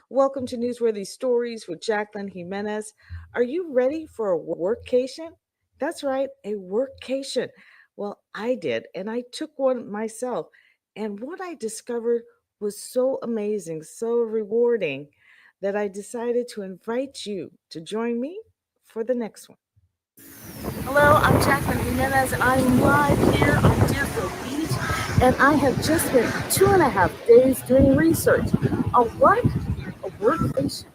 Welcome to Newsworthy Stories with Jacqueline Jimenez. Are you ready for a workcation? That's right, a workcation. Well, I did, and I took one myself. And what I discovered was so amazing, so rewarding, that I decided to invite you to join me for the next one. Hello, I'm Jacqueline Jimenez, and I'm live here on Deerfield Beach. And I have just spent 2.5 days doing research on what? A workation.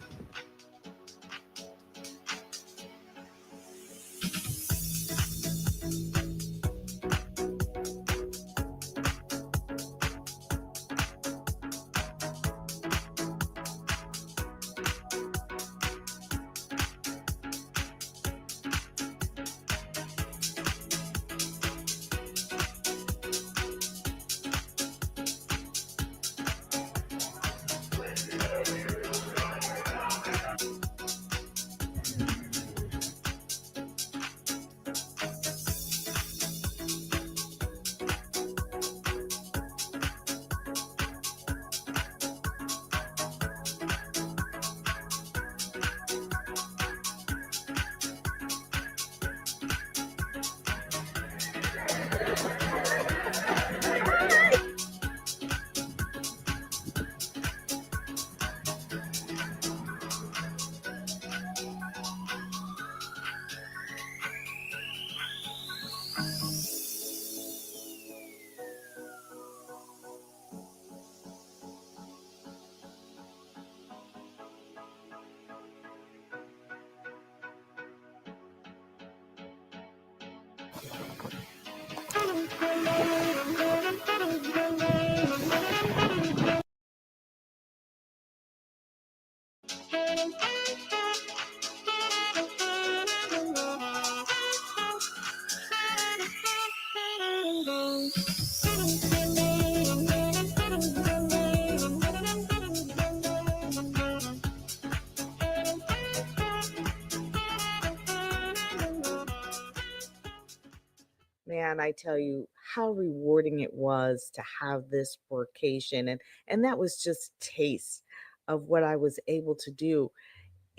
Man, I tell you how rewarding it was to have this workation, and that was just taste of what I was able to do.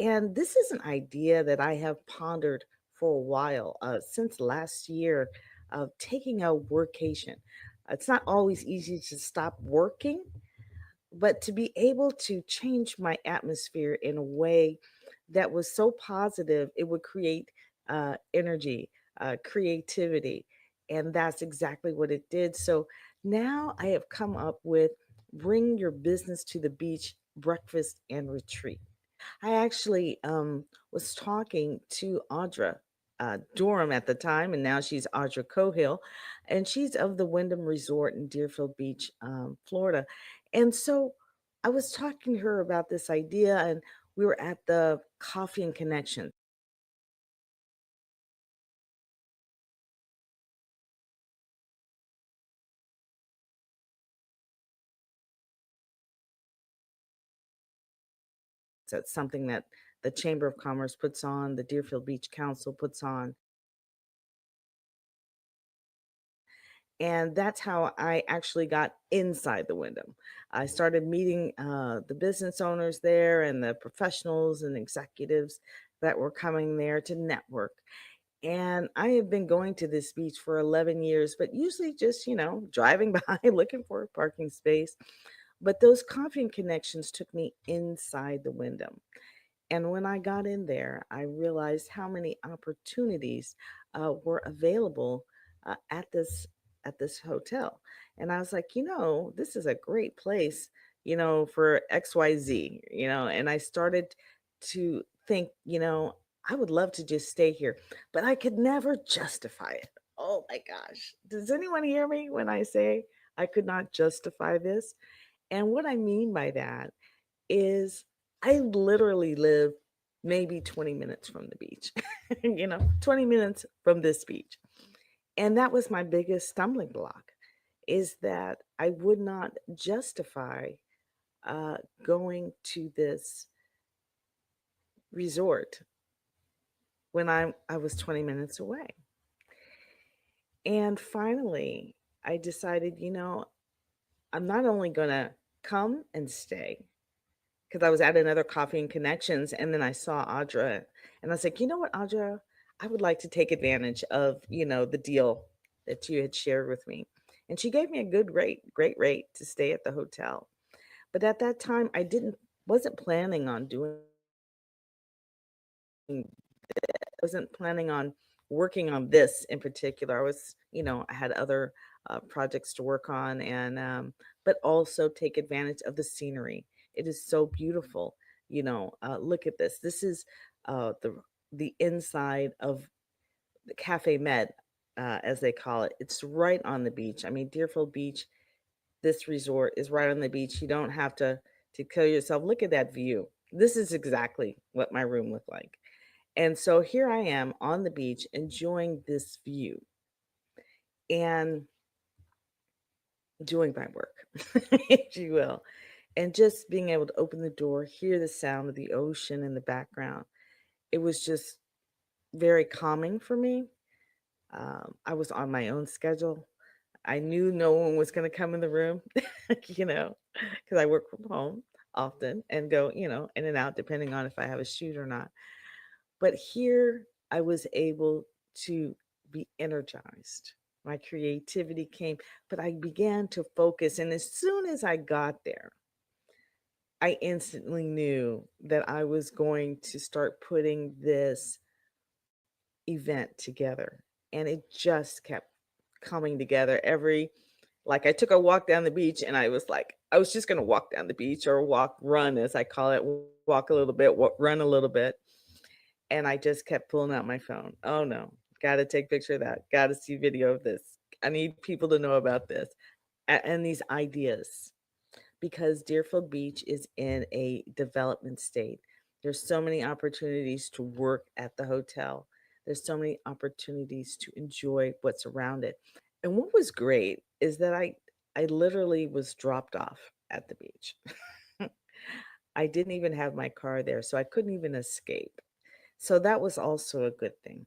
And this is an idea that I have pondered for a while, since last year, of taking a workation. It's not always easy to stop working, but to be able to change my atmosphere in a way that was so positive, it would create energy, creativity. And that's exactly what it did. So now I have come up with Bring Your Business to the Beach Breakfast and Retreat. I actually was talking to Audra Durham at the time, and now she's Audra Cohill, and she's of the Wyndham Resort in Deerfield Beach, Florida. And so I was talking to her about this idea, and we were at the Coffee and Connection. So it's something that the Chamber of Commerce puts on, the Deerfield Beach Council puts on. And that's how I actually got inside the Wyndham. I started meeting the business owners there and the professionals and executives that were coming there to network. And I have been going to this beach for 11 years, but usually just, driving by looking for a parking space. But those coffee and connections took me inside the Wyndham. And when I got in there, I realized how many opportunities were available at this hotel. And I was like, this is a great place, for XYZ, and I started to think, I would love to just stay here, but I could never justify it. Oh my gosh. Does anyone hear me when I say I could not justify this? And what I mean by that is I literally live maybe 20 minutes from the beach, 20 minutes from this beach. And that was my biggest stumbling block is that I would not justify uh, going to this resort when I was 20 minutes away. And finally, I decided, I'm not only gonna come and stay, because I was at another Coffee and Connections, and then I saw Audra, and I was like, you know what, Audra, I would like to take advantage of, the deal that you had shared with me. And she gave me a good rate, great rate to stay at the hotel. But at that time, I didn't wasn't planning on doing wasn't planning on working on this in particular. I had other projects to work on, and but also take advantage of the scenery. It is so beautiful. Look at this. This is the inside of the Cafe Med, as they call it. It's right on the beach. I mean, Deerfield Beach. This resort is right on the beach. You don't have to kill yourself. Look at that view. This is exactly what my room looked like. And so here I am on the beach enjoying this view and doing my work, if you will. And just being able to open the door, hear the sound of the ocean in the background. It was just very calming for me. I was on my own schedule. I knew no one was going to come in the room, because I work from home often and go, in and out depending on if I have a shoot or not. But here I was able to be energized. My creativity came, but I began to focus. And as soon as I got there, I instantly knew that I was going to start putting this event together. And it just kept coming together like I took a walk down the beach and I was like, I was just going to walk down the beach or run, as I call it, walk a little bit, run a little bit. And I just kept pulling out my phone. Oh no, got to take picture of that. Got to see video of this. I need people to know about this and these ideas, because Deerfield Beach is in a development state. There's so many opportunities to work at the hotel. There's so many opportunities to enjoy what's around it. And what was great is that I literally was dropped off at the beach. I didn't even have my car there, so I couldn't even escape. So that was also a good thing,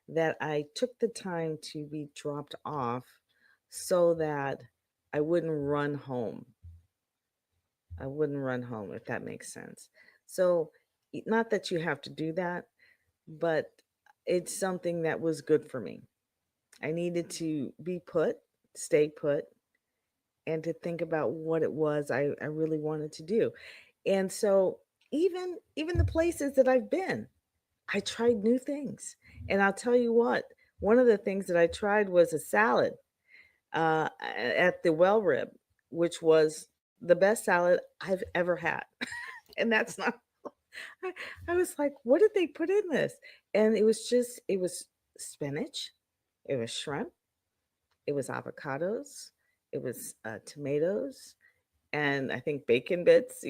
that I took the time to be dropped off so that I wouldn't run home. I wouldn't run home, if that makes sense. So, not that you have to do that, but it's something that was good for me. I needed to be put, stay put, and to think about what it was I really wanted to do. And so, even the places that I've been, I tried new things. And I'll tell you what, one of the things that I tried was a salad at the Well Rib, which was the best salad I've ever had. And that's not, I, I was like, what did they put in this? And it was spinach, it was shrimp, it was avocados, it was tomatoes, and I think bacon bits.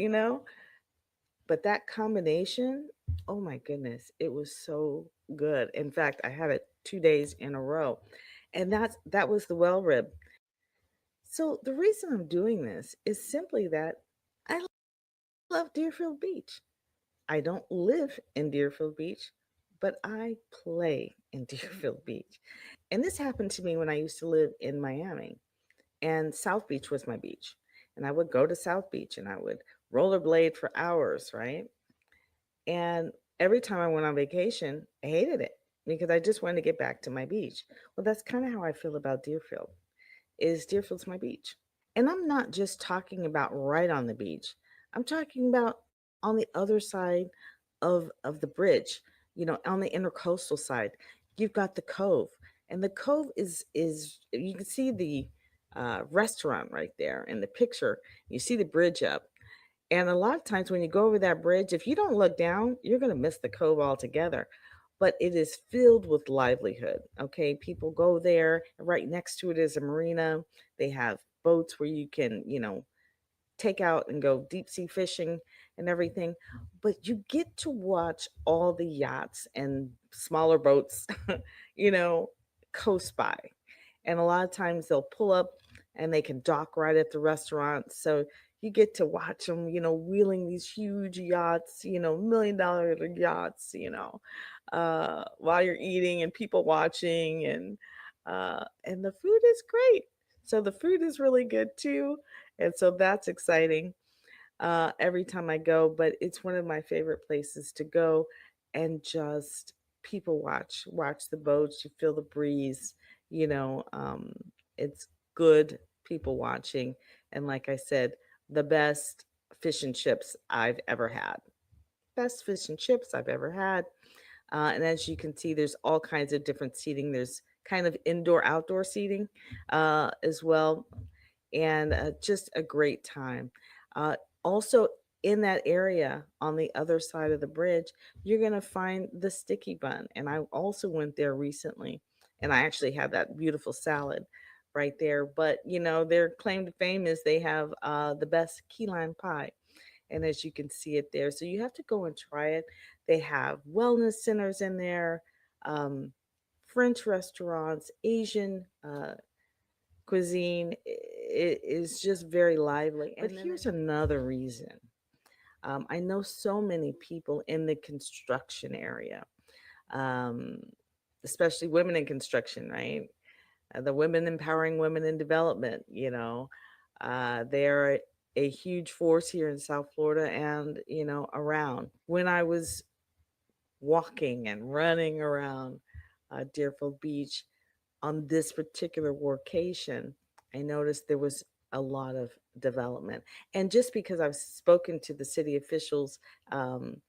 But that combination, oh my goodness, it was so good. In fact, I had it 2 days in a row. And that was the well rib. So the reason I'm doing this is simply that I love Deerfield Beach. I don't live in Deerfield Beach, but I play in Deerfield Beach. And this happened to me when I used to live in Miami, and South Beach was my beach. And I would go to South Beach and I would rollerblade for hours, right? And every time I went on vacation, I hated it because I just wanted to get back to my beach. Well, that's kind of how I feel about Deerfield. Is Deerfield's my beach. And I'm not just talking about right on the beach. I'm talking about on the other side of the bridge, on the intercoastal side. You've got the cove. And the cove is you can see the restaurant right there in the picture. You see the bridge up. And a lot of times when you go over that bridge, if you don't look down, you're going to miss the cove altogether. But it is filled with livelihood. Okay. People go there. Right next to it is a marina. They have boats where you can, take out and go deep sea fishing and everything. But you get to watch all the yachts and smaller boats, you know, coast by. And a lot of times they'll pull up and they can dock right at the restaurant. So you get to watch them, wheeling these huge yachts, $1 million yachts, while you're eating and people watching, and the food is great. So the food is really good too. And so that's exciting every time I go, but it's one of my favorite places to go and just people watch the boats, you feel the breeze, you know, it's good people watching. And like I said, the best fish and chips I've ever had. Best fish and chips I've ever had. And as you can see, there's all kinds of different seating. There's kind of indoor outdoor seating as well, and just a great time. Also, in that area on the other side of the bridge, you're going to find the sticky bun. And I also went there recently, and I actually had that beautiful salad right there. But, you know, their claim to fame is they have the best key lime pie. And as you can see it there, so you have to go and try it. They have wellness centers in there, um, French restaurants, Asian cuisine. It is just very lively. But here's another reason. I know so many people in the construction area, um, especially women in construction, right? The women empowering women in development, you know, they're a huge force here in South Florida and, you know, around. When I was walking and running around Deerfield Beach, on this particular workation, I noticed there was a lot of development. And just because I've spoken to the city officials um,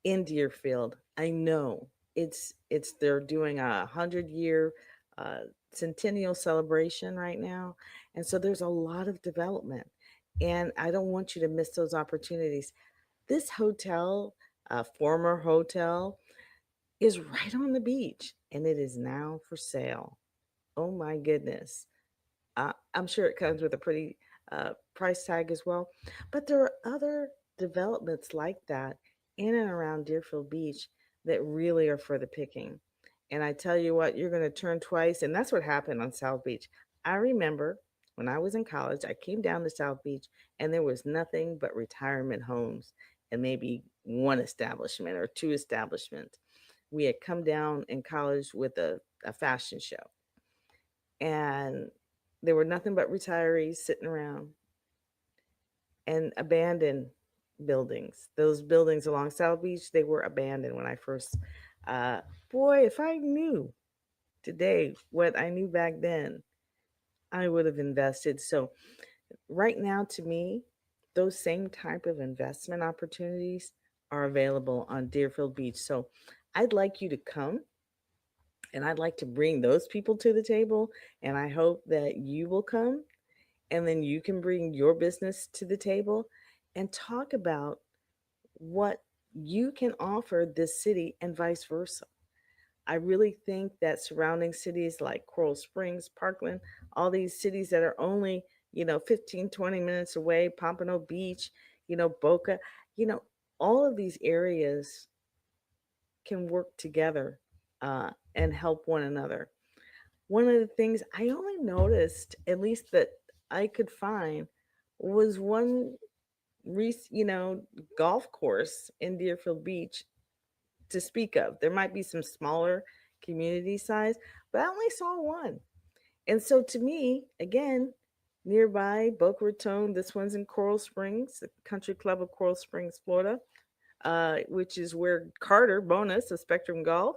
in Deerfield, I know it's they're doing 100-year uh, centennial celebration right now, and so there's a lot of development, and I don't want you to miss those opportunities. This hotel, former hotel, is right on the beach, and it is now for sale. Oh my goodness. I'm sure it comes with a pretty price tag as well. But there are other developments like that in and around Deerfield Beach that really are for the picking. And I tell you what, you're going to turn twice. And that's what happened on South Beach. I remember when I was in college, I came down to South Beach and there was nothing but retirement homes and maybe one establishment or two establishments. We had come down in college with a fashion show, and there were nothing but retirees sitting around and abandoned buildings. Those buildings along South Beach, they were abandoned when I first. Uh, Boy, if I knew today what I knew back then, I would have invested. So right now, to me, those same type of investment opportunities are available on Deerfield Beach. So I'd like you to come, and I'd like to bring those people to the table. And I hope that you will come, and then you can bring your business to the table and talk about what you can offer this city and vice versa. I really think that surrounding cities like Coral Springs, Parkland, all these cities that are only, 15, 20 minutes away, Pompano Beach, Boca, you know, all of these areas can work together and help one another. One of the things I only noticed, at least that I could find, was one golf course in Deerfield Beach to speak of. There might be some smaller community size, but I only saw one. And so to me, again, nearby Boca Raton, this one's in Coral Springs, the Country Club of Coral Springs, Florida, which is where Carter Bonus of Spectrum Golf,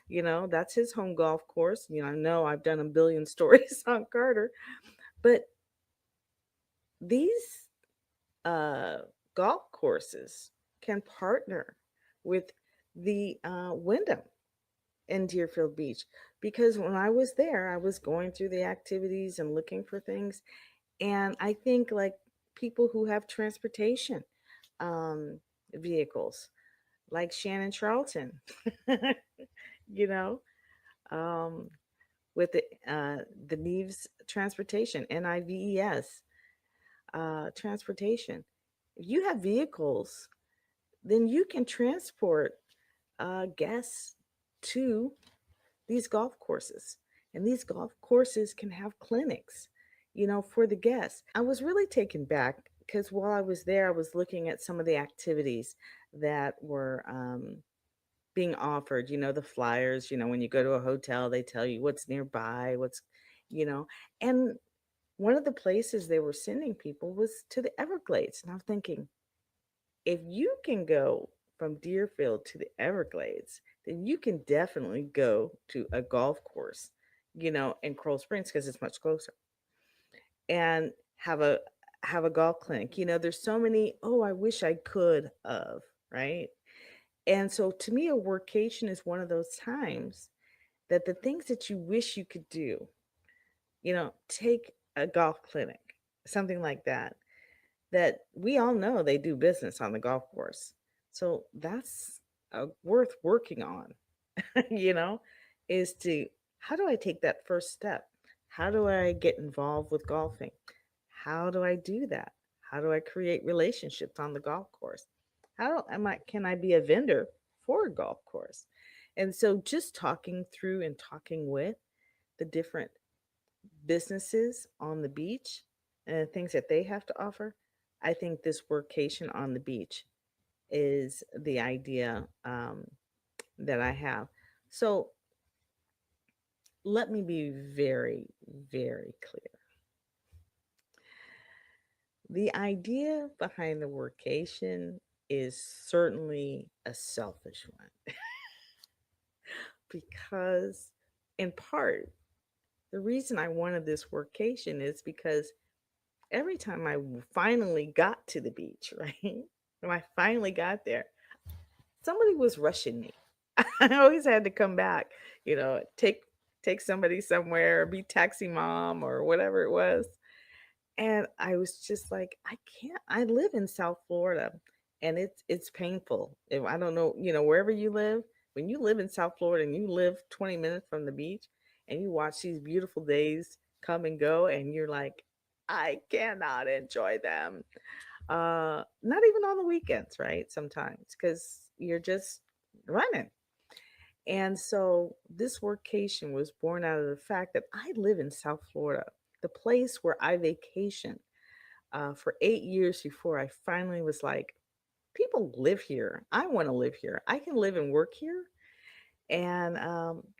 that's his home golf course. I know I've done a billion stories on Carter, but these uh, golf courses can partner with the Wyndham in Deerfield Beach, because when I was there, I was going through the activities and looking for things, and I think like people who have transportation um, vehicles, like Shannon Charlton, you know, um, with the Neves Transportation, NIVES transportation. If you have vehicles, then you can transport guests to these golf courses. And these golf courses can have clinics, for the guests. I was really taken back because while I was there, I was looking at some of the activities that were being offered, the flyers, when you go to a hotel, they tell you what's nearby, and One of the places they were sending people was to the Everglades. And I'm thinking, if you can go from Deerfield to the Everglades, then you can definitely go to a golf course, in Coral Springs because it's much closer, and have a golf clinic. There's so many, oh, I wish I could of, right? And so to me, a workation is one of those times that the things that you wish you could do, take a golf clinic, something like that, that we all know they do business on the golf course. So that's worth working on, you know, is to, how do I take that first step? How do I get involved with golfing? How do I do that? How do I create relationships on the golf course? Can I be a vendor for a golf course? And so just talking through and talking with the different businesses on the beach and the things that they have to offer, I think this workation on the beach is the idea that I have. So let me be very, very clear. The idea behind the workation is certainly a selfish one because, in part, the reason I wanted this workation is because every time I finally got to the beach, right? When I finally got there, somebody was rushing me. I always had to come back, take somebody somewhere, or be taxi mom or whatever it was. And I was just like, I can't. I live in South Florida, and it's painful. If I don't know, wherever you live, when you live in South Florida and you live 20 minutes from the beach and you watch these beautiful days come and go, and you're like, I cannot enjoy them. Not even on the weekends, right? Sometimes because you're just running. And so this workation was born out of the fact that I live in South Florida, the place where I vacation for 8 years before I finally was like, people live here. I want to live here. I can live and work here. And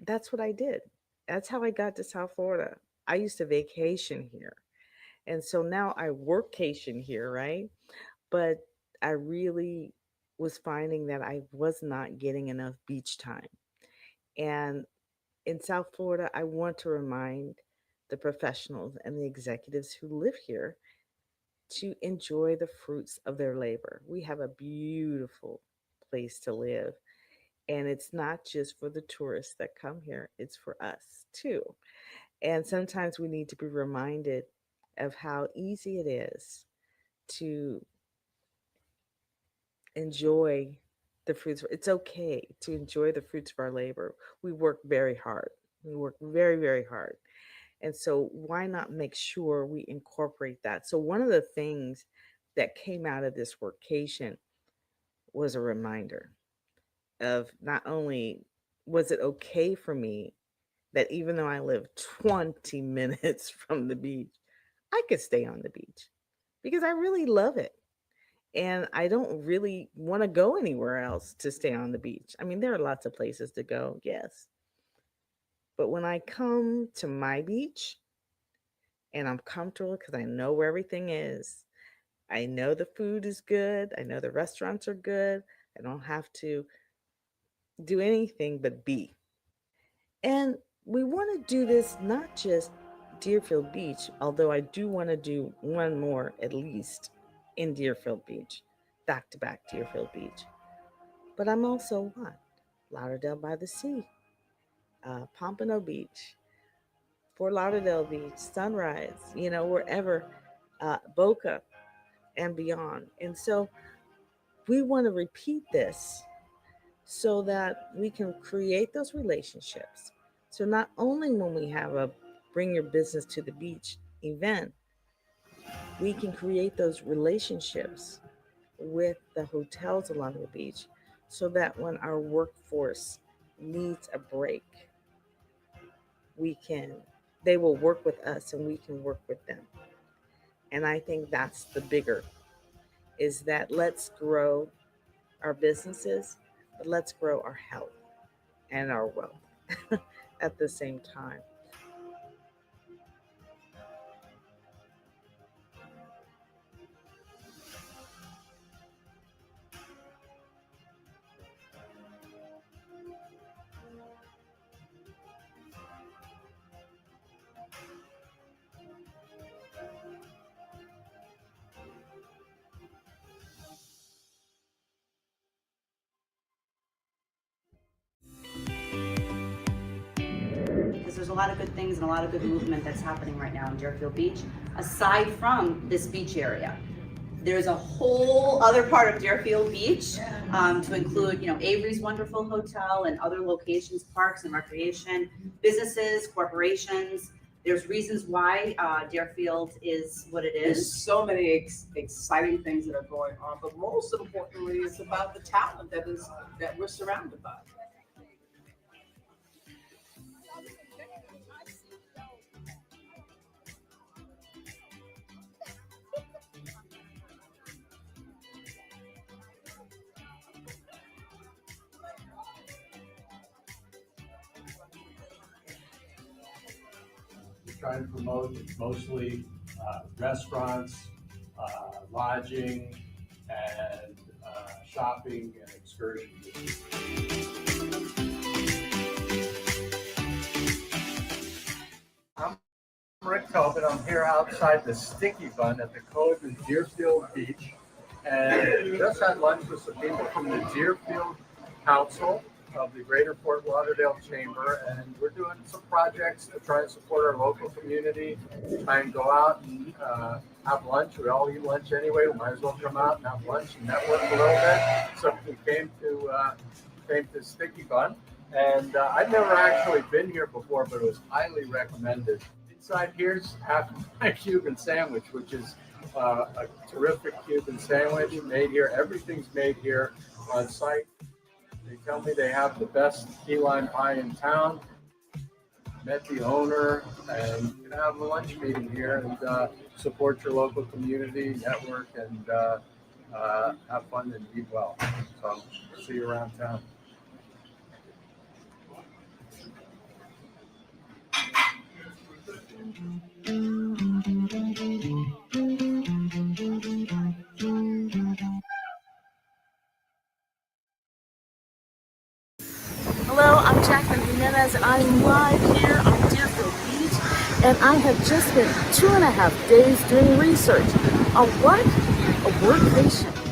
that's what I did. That's how I got to South Florida. I used to vacation here. And so now I workation here, right? But I really was finding that I was not getting enough beach time. And in South Florida, I want to remind the professionals and the executives who live here to enjoy the fruits of their labor. We have a beautiful place to live, and it's not just for the tourists that come here, it's for us too. And sometimes we need to be reminded of how easy it is to enjoy the fruits. It's okay to enjoy the fruits of our labor. We work very hard. We work very, very hard. And so, why not make sure we incorporate that? So, one of the things that came out of this workation was a reminder of not only was it okay for me that even though I live 20 minutes from the beach, I could stay on the beach because I really love it. And I don't really want to go anywhere else to stay on the beach. I mean, there are lots of places to go, yes. But when I come to my beach and I'm comfortable because I know where everything is, I know the food is good, I know the restaurants are good, I don't have to do anything but be. And we want to do this not just Deerfield Beach, although I do want to do one more at least in Deerfield Beach, back to back Deerfield Beach. But I'm also what? Lauderdale by the Sea, Pompano Beach, Fort Lauderdale Beach, Sunrise, wherever, Boca and beyond. And so we want to repeat this so that we can create those relationships. So not only when we have a bring your business to the beach event, we can create those relationships with the hotels along the beach so that when our workforce needs a break, we can they will work with us and we can work with them. And I think that's the bigger is that let's grow our businesses, but let's grow our health and our wealth at the same time. there's a lot of good things and a lot of good movement that's happening right now in Deerfield Beach, aside from this beach area. There's a whole other part of Deerfield Beach to include, Avery's wonderful hotel and other locations, parks and recreation, businesses, corporations. There's reasons why Deerfield is what it is. There's so many exciting things that are going on, but most importantly, it's about the talent that we're surrounded by. Trying to promote mostly restaurants, lodging, and shopping and excursions. I'm Rick Tobin. I'm here outside the Sticky Bun at the Cove in Deerfield Beach, and just had lunch with some people from the Deerfield Council of the Greater Fort Lauderdale Chamber, and we're doing some projects to try and support our local community, try and go out and have lunch. We all eat lunch anyway. We might as well come out and have lunch and network a little bit. So we came to Sticky Bun, and I've never actually been here before, but it was highly recommended. Inside here's half my Cuban sandwich, which is a terrific Cuban sandwich made here. Everything's made here on site. They tell me they have the best key lime pie in town. Met the owner, and you're gonna have a lunch meeting here and support your local community, network, and have fun and eat well. So see you around town. Hello, I'm Jacqueline Jimenez. I'm live here on Deerfield Beach, and I have just spent 2.5 days doing research on what? A workation.